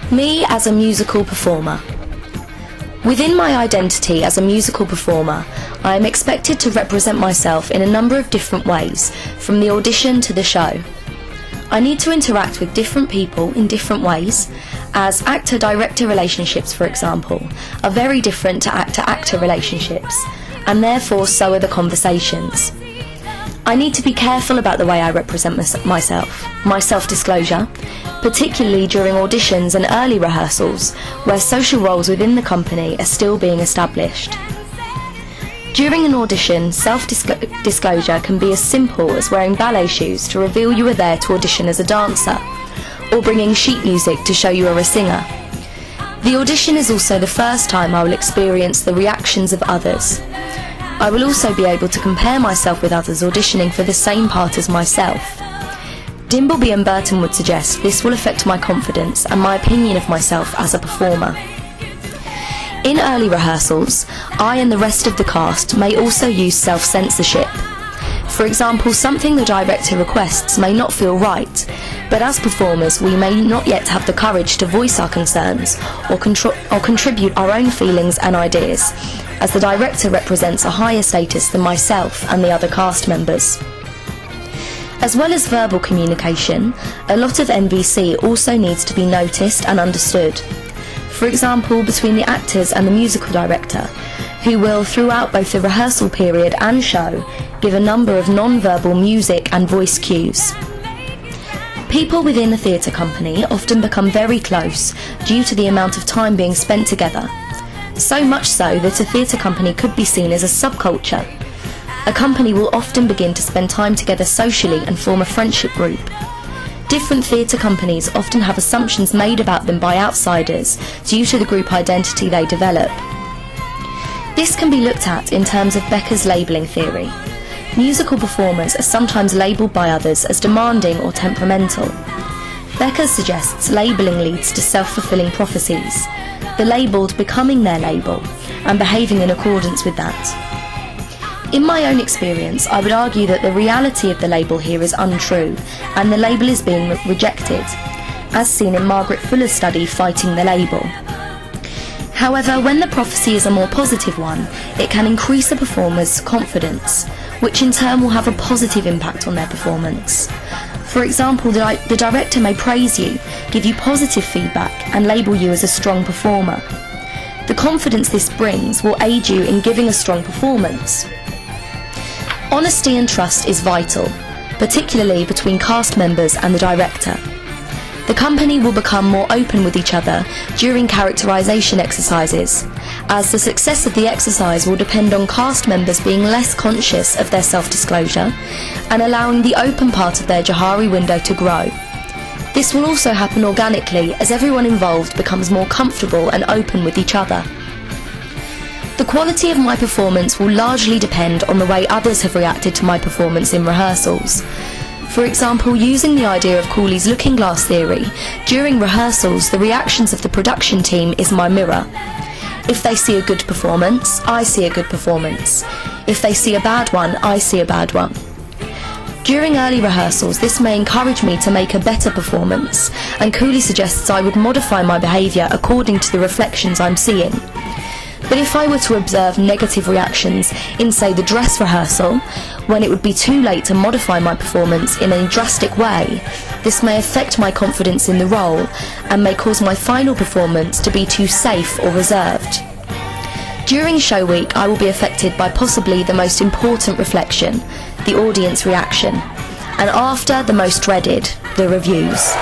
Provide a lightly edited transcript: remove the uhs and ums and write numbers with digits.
Me as a musical performer. Within my identity as a musical performer, I am expected to represent myself in a number of different ways, from the audition to the show. I need to interact with different people in different ways, as actor-director relationships, for example, are very different to actor-actor relationships, and therefore so are the conversations. I need to be careful about the way I represent myself, my self-disclosure, particularly during auditions and early rehearsals, where social roles within the company are still being established. During an audition, self-disclosure can be as simple as wearing ballet shoes to reveal you are there to audition as a dancer, or bringing sheet music to show you are a singer. The audition is also the first time I will experience the reactions of others. I will also be able to compare myself with others auditioning for the same part as myself. Dimbleby and Burton would suggest this will affect my confidence and my opinion of myself as a performer. In early rehearsals, I and the rest of the cast may also use self-censorship. For example, something the director requests may not feel right, but as performers we may not yet have the courage to voice our concerns or contribute our own feelings and ideas, as the director represents a higher status than myself and the other cast members. As well as verbal communication, a lot of NVC also needs to be noticed and understood. For example, between the actors and the musical director, who will, throughout both the rehearsal period and show, give a number of non-verbal music and voice cues. People within a theatre company often become very close due to the amount of time being spent together. So much so that a theatre company could be seen as a subculture. A company will often begin to spend time together socially and form a friendship group. Different theatre companies often have assumptions made about them by outsiders due to the group identity they develop. This can be looked at in terms of Becker's labelling theory. Musical performers are sometimes labelled by others as demanding or temperamental. Becker suggests labelling leads to self-fulfilling prophecies, the labelled becoming their label and behaving in accordance with that. In my own experience, I would argue that the reality of the label here is untrue and the label is being rejected, as seen in Margaret Fuller's study Fighting the Label. However, when the prophecy is a more positive one, it can increase a performer's confidence, which in turn will have a positive impact on their performance. For example, the director may praise you, give you positive feedback and label you as a strong performer. The confidence this brings will aid you in giving a strong performance. Honesty and trust is vital, particularly between cast members and the director. The company will become more open with each other during characterization exercises, as the success of the exercise will depend on cast members being less conscious of their self-disclosure and allowing the open part of their Johari window to grow. This will also happen organically as everyone involved becomes more comfortable and open with each other. The quality of my performance will largely depend on the way others have reacted to my performance in rehearsals. For example, using the idea of Cooley's looking glass theory, during rehearsals the reactions of the production team is my mirror. If they see a good performance, I see a good performance. If they see a bad one, I see a bad one. During early rehearsals, this may encourage me to make a better performance, and Cooley suggests I would modify my behaviour according to the reflections I'm seeing. But if I were to observe negative reactions in, say, the dress rehearsal, when it would be too late to modify my performance in a drastic way, this may affect my confidence in the role and may cause my final performance to be too safe or reserved. During show week, I will be affected by possibly the most important reflection, the audience reaction, and after, the most dreaded, the reviews.